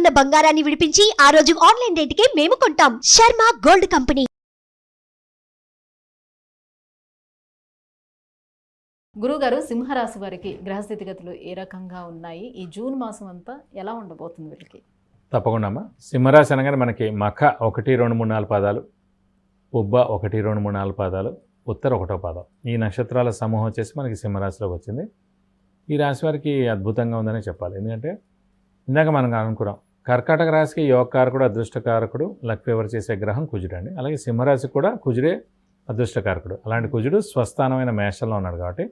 ఉన్న బంగారాన్ని విడిపించి ఆ రోజు ఆన్లైన్ రేటుకే మేము కొంటాం. Sharma gold company. గురుగారు, సింహరాశి వారికి గ్రహస్థితిగతులు ఏ రకంగా ఉన్నాయి? ఈ జూన్ మాసం అంతా ఎలా ఉండబోతుంది వీళ్ళకి? తప్పకుండా అమ్మా. సింహరాశి అనగానే మనకి మఖ 1, 2, 3, 4 పాదాలు, పుబ్బ 1, 2, 3, 4 పాదాలు, ఉత్తర 1వ పాదం. ఈ నక్షత్రాల సమూహం వచ్చేసి మనకి సింహరాశిలోకి వచ్చింది. ఈ రాశి వారికి అద్భుతంగా ఉందనే చెప్పాలి. ఎందుకంటే ఇందాక మనం అనుకున్నాం, కర్కాటక రాశికి యోగకారకుడు, అదృష్టకారకుడు, లక్ ఫేవర్ చేసే గ్రహం కుజుడు అండి. అలాగే సింహరాశికి కూడా కుజుడే అదృష్టకారకుడు. అలాంటి కుజుడు స్వస్థానమైన మేషంలో ఉన్నాడు కాబట్టి,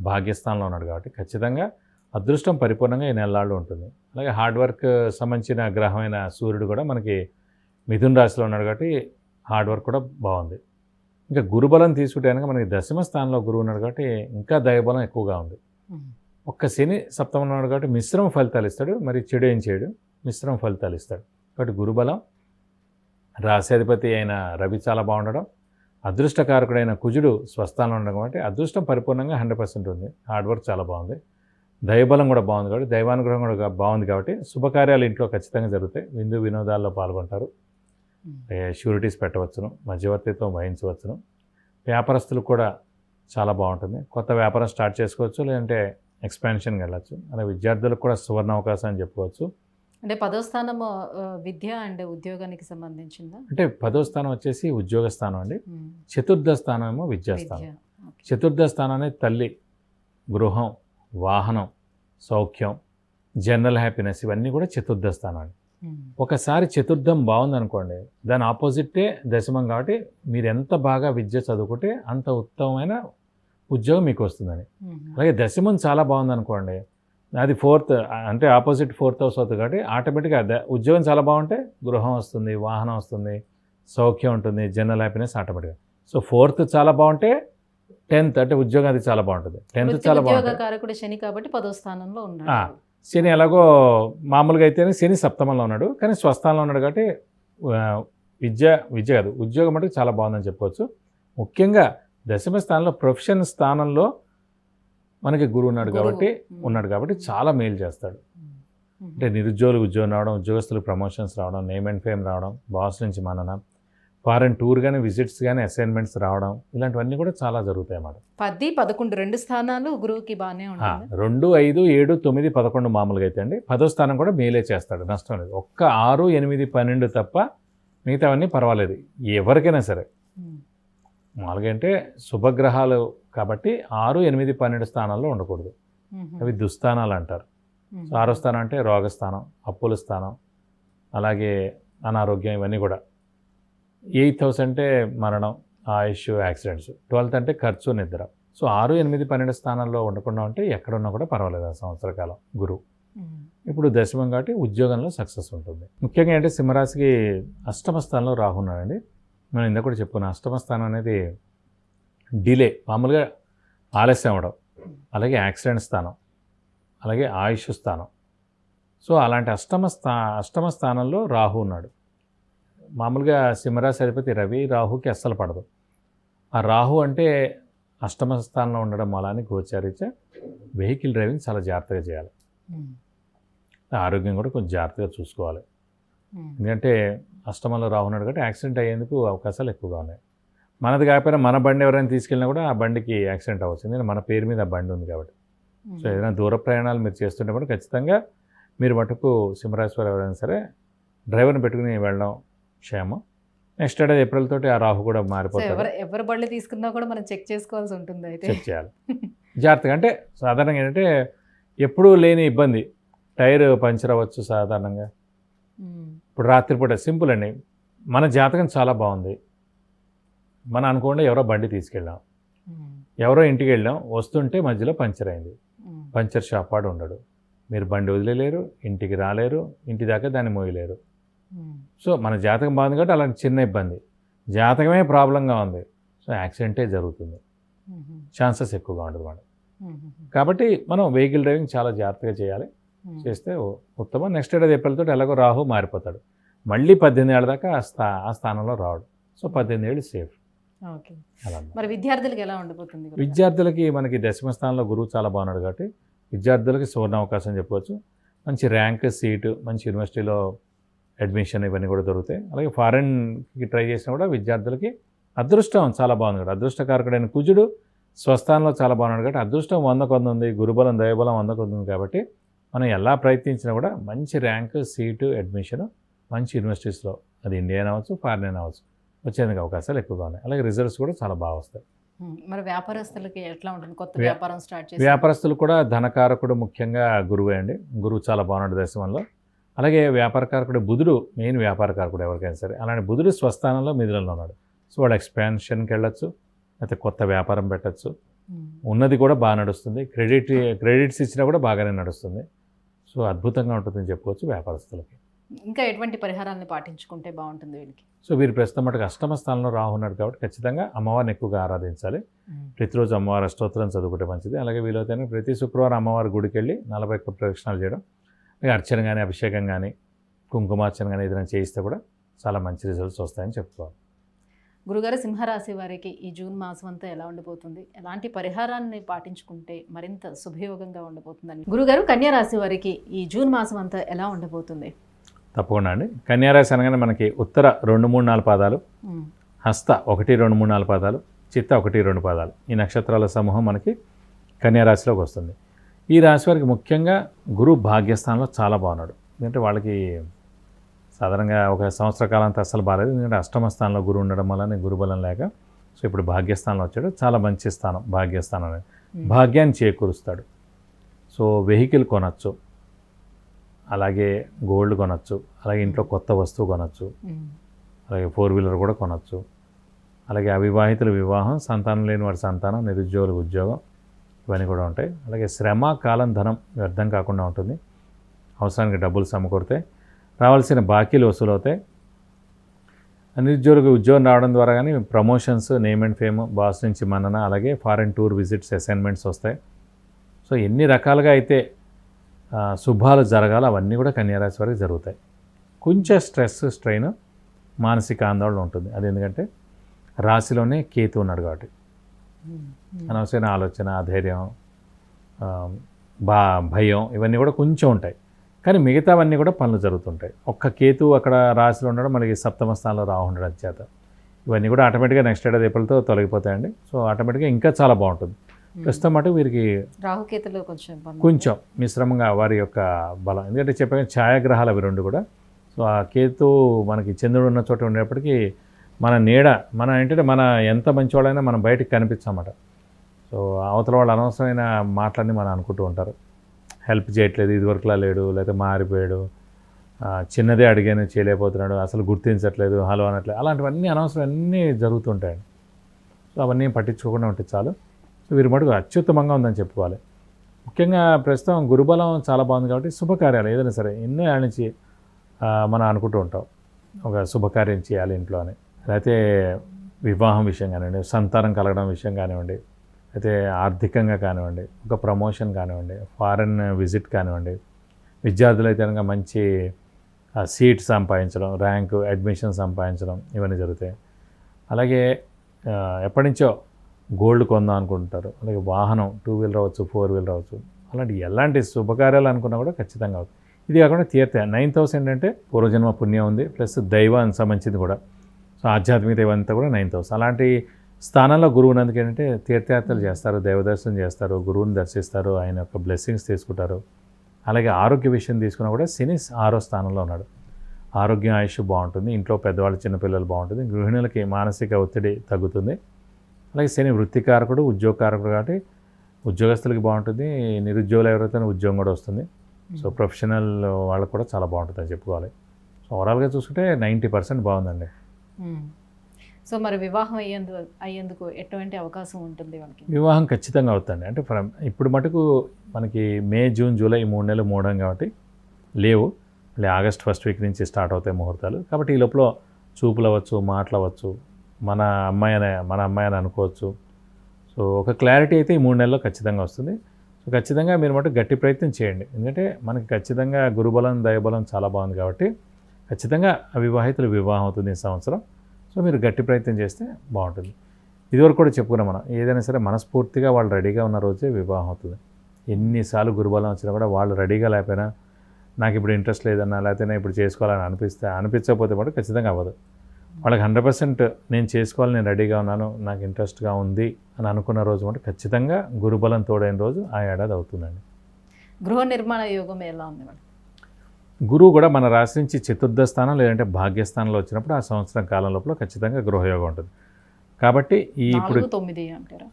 భాగ్యస్థానంలో ఉన్నాడు కాబట్టి ఖచ్చితంగా అదృష్టం పరిపూర్ణంగా ఈ నెలలాళ్ళు ఉంటుంది. అలాగే హార్డ్ వర్క్ సంబంధించిన గ్రహమైన సూర్యుడు కూడా మనకి మిథున రాశిలో ఉన్నాడు కాబట్టి హార్డ్ వర్క్ కూడా బాగుంది. ఇంకా గురుబలం తీసుకుంటే కనుక మనకి దశమ స్థానంలో గురువు ఉన్నాడు కాబట్టి ఇంకా దైవబలం ఎక్కువగా ఉంది. ఒక్క శని సప్తమంలో ఉన్నాడు కాబట్టి మిశ్రమ ఫలితాలు ఇస్తాడు. మరి చెడు ఏం చేయడు, మిశ్రమ ఫలితాలు ఇస్తాడు. కాబట్టి గురుబలం, రాశ్యాధిపతి అయిన రవి చాలా బాగుండడం, అదృష్టకారకుడైన కుజుడు స్వస్థానంలో ఉండడం కాబట్టి అదృష్టం పరిపూర్ణంగా 100% ఉంది. హార్డ్ వర్క్ చాలా బాగుంది. దైవబలం కూడా బాగుంది కాబట్టి, దైవానుగ్రహం కూడా బాగుంది కాబట్టి శుభకార్యాలు ఇంట్లో ఖచ్చితంగా జరుగుతాయి. విందు వినోదాల్లో పాల్గొంటారు. షూరిటీస్ పెట్టవచ్చును, మధ్యవర్తిత్వం వహించవచ్చును. వ్యాపారస్తులకు కూడా చాలా బాగుంటుంది. కొత్త వ్యాపారం స్టార్ట్ చేసుకోవచ్చు, లేదంటే ఎక్స్పాన్షన్కి వెళ్ళచ్చు. అలాగే విద్యార్థులకు కూడా సువర్ణ అవకాశం అని చెప్పుకోవచ్చు. అంటే 10వ స్థానం విద్య అండ్ ఉద్యోగానికి సంబంధించిందా? అంటే 10వ స్థానం వచ్చేసి ఉద్యోగ స్థానం అండి. చతుర్థ స్థానం ఏమో విద్యాస్థానం. చతుర్థ స్థానం అనేది తల్లి, గృహం, వాహనం, సౌఖ్యం, జనరల్ హ్యాపీనెస్, ఇవన్నీ కూడా చతుర్థ స్థానం అండి. ఒకసారి చతుర్థం బాగుందనుకోండి, దాని ఆపోజిటే దశమం కాబట్టి మీరు ఎంత బాగా విద్య చదువుకుంటే అంత ఉత్తమమైన ఉద్యోగం మీకు వస్తుందని. అలాగే దశమం చాలా బాగుందనుకోండి, అది 4th అంటే ఆపోజిట్ 4th హౌస్ అవుతుంది కాబట్టి ఆటోమేటిక్గా ఉద్యోగం చాలా బాగుంటే గృహం వస్తుంది, వాహనం వస్తుంది, సౌఖ్యం ఉంటుంది, జనరల్ హ్యాపీనెస్ ఆటోమేటిక్గా. సో 4th చాలా బాగుంటే 10th అంటే ఉద్యోగం అది చాలా బాగుంటుంది. 10th చాలా బాగుంటుంది. శని కాబట్టి 10వ స్థానంలో ఉన్నాడు. శని ఎలాగో మామూలుగా అయితేనే శని సప్తమంలో ఉన్నాడు, కానీ స్వస్థానంలో ఉన్నాడు కాబట్టి విద్య కాదు ఉద్యోగం అంటే చాలా బాగుందని చెప్పుకోవచ్చు. ముఖ్యంగా దశమ స్థానంలో ప్రొఫెషన్ స్థానంలో మనకి గురువు ఉన్నాడు కాబట్టి చాలా మేలు చేస్తాడు. అంటే నిరుద్యోగులకు ఉద్యోగం రావడం, ఉద్యోగస్తులకు ప్రమోషన్స్ రావడం, నేమ్ అండ్ ఫేమ్ రావడం, బాస్ నుంచి మనన, ఫారెన్ టూర్ కానీ, విజిట్స్ కానీ, అసైన్మెంట్స్ రావడం, ఇలాంటివన్నీ కూడా చాలా జరుగుతాయి అన్నమాట. 10, 11 2 స్థానాలు గురువుకి బాగానే ఉంటాయి. 2, 5, 7, 9, 11 మామూలుగా అయితే అండి. 10వ స్థానం కూడా మేలే చేస్తాడు, నష్టం లేదు. ఒక్క 6, 8, 12 తప్ప మిగతావన్నీ పర్వాలేదు ఎవరికైనా సరే. మామూలుగా అంటే శుభగ్రహాలు కాబట్టి 6, 8, 12 స్థానాల్లో ఉండకూడదు. అవి దుస్థానాలు అంటారు. సో 6వ స్థానం అంటే రోగస్థానం, అప్పుల స్థానం, అలాగే అనారోగ్యం, ఇవన్నీ కూడా. 8th హౌస్ అంటే మరణం, ఆయుష్, యాక్సిడెంట్స్. 12th అంటే ఖర్చు, నిద్ర. సో 6, 8, 12 స్థానాల్లో ఉండకుండా ఉంటే ఎక్కడున్నా కూడా పర్వాలేదు ఆ సంవత్సర కాలం గురువు. ఇప్పుడు దశమం కాబట్టి ఉద్యోగంలో సక్సెస్ ఉంటుంది. ముఖ్యంగా అంటే సింహరాశికి అష్టమ స్థానంలో రాహు ఉన్నాడండి. మనం ఇందాక కూడా చెప్పుకున్నాం, అష్టమ స్థానం అనేది డిలే, మామూలుగా ఆలస్యం అవ్వడం, అలాగే యాక్సిడెంట్ స్థానం, అలాగే ఆయుష్ స్థానం. సో అలాంటి అష్టమ స్థానంలో రాహు ఉన్నాడు. మామూలుగా సింహరాశి అధిపతి రవి రాహుకి అస్సలు పడదు. ఆ రాహు అంటే అష్టమ స్థానంలో ఉండడం మూలాన్ని గోచారీత్యా వెహికల్ డ్రైవింగ్ చాలా జాగ్రత్తగా చేయాలి. ఆరోగ్యం కూడా కొంచెం జాగ్రత్తగా చూసుకోవాలి. ఎందుకంటే అష్టమంలో రాహు ఉన్నాడు కాబట్టి యాక్సిడెంట్ అయ్యేందుకు అవకాశాలు ఎక్కువగా ఉన్నాయి. మనది కాకపోయినా మన బండి ఎవరైనా తీసుకెళ్ళినా కూడా ఆ బండికి యాక్సిడెంట్ అవ్వచ్చు, ఎందుకంటే మన పేరు మీద ఆ బండి ఉంది కాబట్టి. సో ఏదైనా దూర ప్రయాణాలు మీరు చేస్తుంటే కూడా ఖచ్చితంగా మీరు మటుకు సింహరాశి వారు ఎవరైనా సరే డ్రైవర్ని పెట్టుకుని వెళ్ళడం క్షేమం. నెక్స్ట్ ఏప్రిల్ తోటి ఆ రాహు కూడా మారిపోతారు. ఎవరు బళ్ళు తీసుకున్నా కూడా మనం చెక్ చేసుకోవాల్సి ఉంటుంది. అయితే చెక్ చేయాలి జాగ్రత్తగా. అంటే సాధారణంగా ఏంటంటే ఎప్పుడూ లేని ఇబ్బంది, టైర్ పంచర్ అవ్వచ్చు సాధారణంగా. ఇప్పుడు రాత్రిపూట సింపుల్ అండి, మన జాతకం చాలా బాగుంది, మనం అనుకోండి ఎవరో బండి తీసుకెళ్ళాం, ఎవరో ఇంటికి వెళ్ళాం, వస్తుంటే మధ్యలో పంచర్ అయింది. పంచర్ షాప్ వాడు ఉండడు, మీరు బండి వదిలేలేరు, ఇంటికి రాలేరు, ఇంటి దాకా దాన్ని మోయలేరు. సో మన జాతకం బాగుంది కాబట్టి అలాంటి చిన్న ఇబ్బంది, జాతకమే ప్రాబ్లంగా ఉంది, సో యాక్సిడెంటే జరుగుతుంది, ఛాన్సెస్ ఎక్కువగా ఉంటుంది మేడం. కాబట్టి మనం వెహికల్ డ్రైవింగ్ చాలా జాగ్రత్తగా చేయాలి, చేస్తే ఉత్తమం. నెక్స్ట్ ఏప్రిల్ తోటి ఎలాగో రాహు మారిపోతాడు, మళ్ళీ 18 ఏళ్ళ దాకా ఆ స్థానంలో రావడం. సో 18 ఏళ్ళు సేఫ్. మరి విద్యార్థులకి ఎలా ఉండబోతుంది? విద్యార్థులకి మనకి దశమ స్థానంలో గురువు చాలా బాగున్నాడు కాబట్టి విద్యార్థులకి సువర్ణ అవకాశం చెప్పవచ్చు. మంచి ర్యాంక్, సీటు, మంచి యూనివర్సిటీలో అడ్మిషన్ ఇవన్నీ కూడా దొరుకుతాయి. అలాగే ఫారెన్కి ట్రై చేసినా కూడా విద్యార్థులకి అదృష్టం చాలా బాగుంది కాబట్టి అదృష్టకారకుడైన కుజుడు స్వస్థానంలో చాలా బాగున్నాడు కాబట్టి అదృష్టం 100కు 100 ఉంది, గురుబలం దైవబలం 100కు 100 ఉంది కాబట్టి మనం ఎలా ప్రయత్నించినా కూడా మంచి ర్యాంకు, సీటు, అడ్మిషను మంచి యూనివర్సిటీస్లో అది ఇండియన్ అవ్వచ్చు, ఫారిన్ అవ్వచ్చు వచ్చేందుకు అవకాశాలు ఎక్కువగా ఉన్నాయి. అలాగే రిజల్ట్స్ కూడా చాలా బాగా వస్తాయి. మరి వ్యాపారస్తులకి ఎట్లా ఉంటుంది కొత్త వ్యాపారం స్టార్ట్ చేసి? వ్యాపారస్తులు కూడా ధనకారకుడు ముఖ్యంగా గురువే అండి. గురువు చాలా బాగున్నాడు దశమంలో. అలాగే వ్యాపారకారకుడు బుధుడు మెయిన్ వ్యాపారకారకుడు ఎవరికైనా సరే. అలాంటి బుధుడు స్వస్థానంలో మిథునంలో ఉన్నాడు. సో వాడు ఎక్స్పాన్షన్కి వెళ్ళొచ్చు, అయితే కొత్త వ్యాపారం పెట్టచ్చు, ఉన్నది కూడా బాగా నడుస్తుంది, క్రెడిట్స్ ఇచ్చినా కూడా బాగానే నడుస్తుంది. సో అద్భుతంగా ఉంటుందని చెప్పుకోవచ్చు వ్యాపారస్తులకి. ఇంకా ఎటువంటి పరిహారాలను పాటించుకుంటే బాగుంటుంది వీళ్ళకి? సో వీరు ప్రస్తుతం మటుకు అష్టమ స్థానంలో రాహు ఉన్నాడు కాబట్టి ఖచ్చితంగా అమ్మవారిని ఎక్కువగా ఆరాధించాలి. ప్రతిరోజు అమ్మవారి అష్టోత్తరం చదువుకుంటే మంచిది. అలాగే వీలైతే ప్రతి శుక్రవారం అమ్మవారి గుడికి వెళ్ళి 41 ప్రదక్షిణాలు చేయడం, అలాగే అర్చన కానీ, అభిషేకం కానీ, కుంకుమార్చన కానీ ఏదైనా చేయిస్తే కూడా చాలా మంచి రిజల్ట్స్ వస్తాయని చెప్పుకోవాలి. గురుగారు, సింహరాశి వారికి ఈ జూన్ మాసం అంతా ఎలా ఉండిపోతుంది? ఎలాంటి పరిహారాన్ని పాటించుకుంటే మరింత శుభయోగంగా ఉండబోతుందని? గురుగారు, కన్యారాశి వారికి ఈ జూన్ మాసం అంతా ఎలా ఉండబోతుంది? తప్పకుండా అండి. కన్యారాశి అనగానే మనకి ఉత్తర 2, 3, 4 పాదాలు, హస్త 1, 2, 3, 4 పాదాలు, చిత్త 1, 2 పాదాలు, ఈ నక్షత్రాల సమూహం మనకి కన్యారాశిలోకి వస్తుంది. ఈ రాశి వారికి ముఖ్యంగా గురు భాగ్యస్థానంలో చాలా బాగున్నాడు. ఎందుకంటే వాళ్ళకి సాధారణంగా ఒక సంవత్సర కాలం అంతా అస్సలు బాగాలేదు. ఎందుకంటే అష్టమ స్థానంలో గురువు ఉండడం వల్ల గురుబలం లేక సో ఇప్పుడు భాగ్యస్థానంలో వచ్చాడు. చాలా మంచి స్థానం భాగ్యస్థానం అనేది. భాగ్యాన్ని చేకూరుస్తాడు. సో వెహికల్ కొనచ్చు, అలాగే గోల్డ్ కొనచ్చు, అలాగే ఇంట్లో కొత్త వస్తువు కొనచ్చు, అలాగే 4 వీలర్ కూడా కొనచ్చు. అలాగే అవివాహితుల వివాహం, సంతానం లేని వారి సంతానం, నిరుద్యోగులకు ఉద్యోగం ఇవన్నీ కూడా ఉంటాయి. అలాగే శ్రమ, కాలం, ధనం వ్యర్థం కాకుండా ఉంటుంది. అవసరానికి డబ్బులు సమకూరుతాయి. రావాల్సిన బాకీలు వసూలు అవుతాయి. నిరుద్యోగులకు ఉద్యోగం రావడం ద్వారా కానీ promotions, name and fame, boss నుంచి మన్నన, అలాగే ఫారెన్ టూర్ విజిట్స్, అసైన్మెంట్స్ వస్తాయి. సో ఎన్ని రకాలుగా అయితే శుభాలు జరగాలి అవన్నీ కూడా కన్యారాశి వారికి జరుగుతాయి. కొంచెం స్ట్రెస్, స్ట్రెయిన్, మానసిక ఆందోళన ఉంటుంది. అది ఎందుకంటే రాశిలోనే కేతు ఉన్నాడు కాబట్టి అనవసరమైన ఆలోచన, అధైర్యం, భయం ఇవన్నీ కూడా కొంచెం ఉంటాయి. కానీ మిగతావన్నీ కూడా పనులు జరుగుతుంటాయి. ఒక్క కేతు అక్కడ రాశిలో ఉండడం, మనకి సప్తమ స్థానంలో రాహు ఉండడం చేత ఇవన్నీ కూడా ఆటోమేటిక్గా నెక్స్ట్ ఏడాది ఏప్రిల్తో తొలగిపోతాయండి. సో ఆటోమేటిక్గా ఇంకా చాలా బాగుంటుంది. ప్రస్తుతం మటు వీరికి రాహుకేతులు కొంచెం మిశ్రమంగా వారి యొక్క బలం, ఎందుకంటే చెప్పే ఛాయాగ్రహాలు అవి రెండు కూడా. సో ఆ కేతు మనకి చంద్రుడు ఉన్న చోట ఉండేప్పటికీ మన నీడ, ఏంటంటే మన ఎంత మంచివాళ్ళైనా మనం బయటికి కనిపించమాట. సో అవతల వాళ్ళు అనవసరమైన మాటలన్నీ మనం అనుకుంటూ ఉంటారు. హెల్ప్ చేయట్లేదు, ఇదివరకులా లేడు, లేకపోతే మారిపోయాడు, చిన్నదే అడిగాను చేయలేకపోతున్నాడు, అసలు గుర్తించట్లేదు, హలో అనట్లేదు, అలాంటివన్నీ అనవసరం అన్నీ జరుగుతుంటాయండి. సో అవన్నీ పట్టించుకోకుండా ఉంటే చాలు. సో వీరి మటుకు అత్యుత్తమంగా ఉందని చెప్పుకోవాలి. ముఖ్యంగా ప్రస్తుతం గురుబలం చాలా బాగుంది కాబట్టి శుభకార్యాలు ఏదైనా సరే ఎన్నో ఏళ్ళ నుంచి మనం అనుకుంటూ ఉంటాం ఒక శుభకార్యం చేయాలి ఇంట్లో అని. అయితే వివాహం విషయం కానివ్వండి, సంతానం కలగడం విషయం కానివ్వండి, అయితే ఆర్థికంగా కానివ్వండి, ఒక ప్రమోషన్ కానివ్వండి, ఫారెన్ విజిట్ కానివ్వండి, విద్యార్థులు అయితే కనుక మంచి సీట్ సంపాదించడం, ర్యాంకు, అడ్మిషన్ సంపాదించడం ఇవన్నీ జరుగుతాయి. అలాగే ఎప్పటి నుంచో గోల్డ్ కొందాం అనుకుంటారు, అలాగే వాహనం 2 వీలర్ అవ్వచ్చు, 4 వీలర్ అవ్వచ్చు, అలాంటి ఎలాంటి శుభకార్యాలు అనుకున్నా కూడా ఖచ్చితంగా అవుతుంది. ఇది కాకుండా తీర్థ 9th హౌస్ ఏంటంటే పూర్వజన్మ పుణ్యం ఉంది, ప్లస్ దైవానికి సంబంధించింది కూడా. సో ఆధ్యాత్మికత ఇవంతా కూడా 9th హౌస్. అలాంటి స్థానంలో గురువు ఉన్నందుకు ఏంటంటే తీర్థయాత్రలు చేస్తారు, దైవదర్శనం చేస్తారు, గురువుని దర్శిస్తారు, ఆయన యొక్క బ్లెస్సింగ్స్ తీసుకుంటారు. అలాగే ఆరోగ్య విషయం తీసుకున్నా కూడా శని 6వ స్థానంలో ఉన్నాడు. ఆరోగ్యం, ఆయుష్ బాగుంటుంది, ఇంట్లో పెద్దవాళ్ళు, చిన్నపిల్లలు బాగుంటుంది, గృహిణులకి మానసిక ఒత్తిడి తగ్గుతుంది. అలాగే శని వృత్తికారకుడు, ఉద్యోగకారకుడు కాబట్టి ఉద్యోగస్తులకి బాగుంటుంది, నిరుద్యోగులు ఎవరైతే ఉద్యోగం కూడా వస్తుంది. సో ప్రొఫెషనల్ వాళ్ళకు కూడా చాలా బాగుంటుందని చెప్పుకోవాలి. సో ఓవరాల్గా చూసుకుంటే 90% బాగుందండి. సో మరి వివాహం అయ్యేందుకు ఎటువంటి అవకాశం ఉంటుంది వాళ్ళకి? వివాహం ఖచ్చితంగా అవుతుంది. అంటే ఇప్పుడు మటుకు మనకి మే, జూన్, జూలై 3 నెలలు మూడం కాబట్టి లేవు. మళ్ళీ ఆగస్ట్ 1st వీక్ నుంచి స్టార్ట్ అవుతాయి ముహూర్తాలు. కాబట్టి ఈ లోపల చూపులు అవ్వచ్చు, మాటలు అవ్వచ్చు, మన అమ్మాయి అని అనుకోవచ్చు. సో ఒక క్లారిటీ అయితే ఈ 3 నెలల్లో ఖచ్చితంగా వస్తుంది. సో ఖచ్చితంగా మీరు మటు గట్టి ప్రయత్నం చేయండి. ఎందుకంటే మనకి ఖచ్చితంగా గురుబలం, దైవబలం చాలా బాగుంది కాబట్టి ఖచ్చితంగా అవివాహితులు వివాహం అవుతుంది ఈ సంవత్సరం. సో మీరు గట్టి ప్రయత్నం చేస్తే బాగుంటుంది. ఇదివరకు కూడా చెప్పుకున్నాం మనం, ఏదైనా సరే మనస్ఫూర్తిగా వాళ్ళు రెడీగా ఉన్న రోజే వివాహం అవుతుంది. ఎన్నిసార్లు గురుబలం వచ్చినా కూడా వాళ్ళు రెడీగా లేకపోయినా నాకు ఇప్పుడు ఇంట్రెస్ట్ లేదన్నా లేకపోతే నేను ఇప్పుడు చేసుకోవాలని అనిపించకపోతే కూడా ఖచ్చితంగా అవ్వదు. వాళ్ళకి 100% నేను చేసుకోవాలి, నేను రెడీగా ఉన్నాను, నాకు ఇంట్రెస్ట్గా ఉంది అని అనుకున్న రోజు అంటే ఖచ్చితంగా గురుబలం తోడైన రోజు ఆ ఏడాది అవుతుందండి. గృహ నిర్మాణ యోగం ఎలా ఉంది మేడం? గురువు కూడా మన రాశి నుంచి చతుర్థ స్థానం లేదంటే భాగ్యస్థానంలో వచ్చినప్పుడు ఆ సంవత్సరం కాలం లోపల ఖచ్చితంగా గృహయోగం ఉంటుంది. కాబట్టి ఈ ఇప్పుడు 9 అంటారా?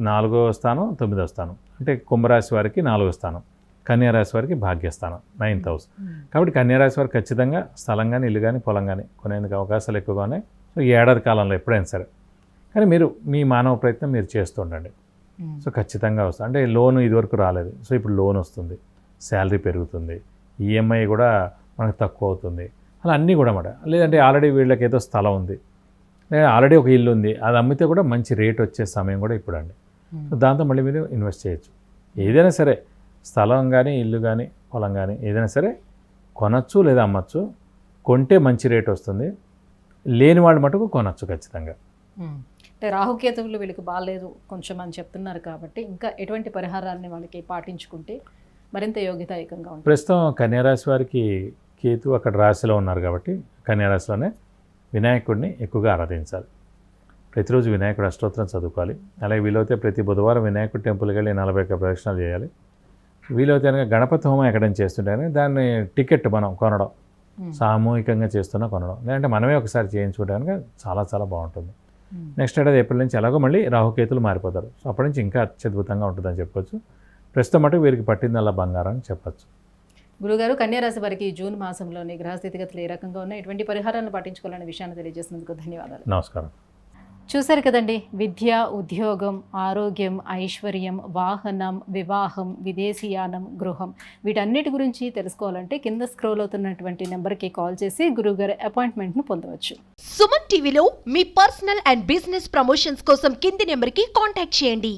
4వ స్థానం 9వ స్థానం అంటే కుంభరాశి వారికి 4వ స్థానం, కన్యారాశి వారికి భాగ్యస్థానం 9th హౌస్. కాబట్టి కన్యారాశి వారికి ఖచ్చితంగా స్థలం కానీ ఇల్లు కానీ పొలం కానీ కొనేందుకు అవకాశాలు ఎక్కువగా ఉన్నాయి. సో ఈ ఏడాది కాలంలో ఎప్పుడైనా సరే కానీ మీరు మీ మానవ ప్రయత్నం మీరు చేస్తూ ఉండండి. సో ఖచ్చితంగా వస్తుంది. అంటే లోన్ ఇదివరకు రాలేదు, సో ఇప్పుడు లోన్ వస్తుంది, శాలరీ పెరుగుతుంది, ఈఎంఐ కూడా మనకు తక్కువ అవుతుంది, అలా అన్నీ కూడా మాట. లేదంటే ఆల్రెడీ వీళ్ళకి ఏదో స్థలం ఉంది, లేదా ఆల్రెడీ ఒక ఇల్లు ఉంది, అది అమ్మితే కూడా మంచి రేట్ వచ్చే సమయం కూడా ఇప్పుడు అండి. సో దాంతో మళ్ళీ మీరు ఇన్వెస్ట్ చేయొచ్చు. ఏదైనా సరే స్థలం కానీ ఇల్లు కానీ పొలం కానీ ఏదైనా సరే కొనచ్చు లేదా అమ్మచ్చు. కొంటే మంచి రేట్ వస్తుంది, లేని వాళ్ళు మటుకు కొనచ్చు ఖచ్చితంగా. అంటే రాహుకేతువులు వీళ్ళకి బాగాలేదు కొంచెం అని చెప్తున్నారు కాబట్టి ఇంకా ఎటువంటి పరిహారాలని వాళ్ళకి పాటించుకుంటే మరింత యోగ్యతాయుతంగా ఉంటుంది? ప్రస్తుతం కన్యారాశి వారికి కేతు అక్కడ రాశిలో ఉన్నారు కాబట్టి కన్యారాశిలోనే వినాయకుడిని ఎక్కువగా ఆరాధించాలి. ప్రతిరోజు వినాయకుడు అష్టోత్తరం చదువుకోవాలి. అలాగే వీలైతే ప్రతి బుధవారం వినాయకుడి టెంపుల్కి వెళ్ళి 41 ప్రదక్షిణాలు చేయాలి. వీలైతే కనుక గణపతి హోమం ఎక్కడైనా చేస్తుంటే దాన్ని టికెట్ మనం కొనడం, సామూహికంగా చేస్తున్నా కొనడం, లేదంటే మనమే ఒకసారి చేయించుకుంటే కనుక చాలా చాలా బాగుంటుంది. నెక్స్ట్ ఏడాది ఏప్రిల్ నుంచి ఎలాగో మళ్ళీ రాహుకేతులు మారిపోతారు. సో అప్పటి నుంచి ఇంకా అత్యద్భుతంగా ఉంటుందని చెప్పొచ్చు. ప్రస్తుతం మటుకు వీరికి పట్టిందల్లా బంగారం అని చెప్పచ్చు. గురుగారు, కన్యారాశి వారికి జూన్ మాసంలోని గ్రహస్థితిగతులు ఏ రకంగా ఉన్నాయి, ఎటువంటి పరిహారాలను పాటించుకోవాలనే విషయాన్ని తెలియజేసినందుకు ధన్యవాదాలు. నమస్కారం. చూశారు కదండి, విద్య, ఉద్యోగం, ఆరోగ్యం, ఐశ్వర్యం, వాహనం, వివాహం, విదేశీయానం, గృహం వీటన్నిటి గురించి తెలుసుకోవాలంటే కింద స్క్రోల్ అవుతున్నటువంటి నెంబర్కి కాల్ చేసి గురువుగారి అపాయింట్మెంట్ను పొందవచ్చు. సుమన్ టీవీలో మీ పర్సనల్ అండ్ బిజినెస్ ప్రమోషన్స్ కోసం కింది నెంబర్కి కాంటాక్ట్ చేయండి.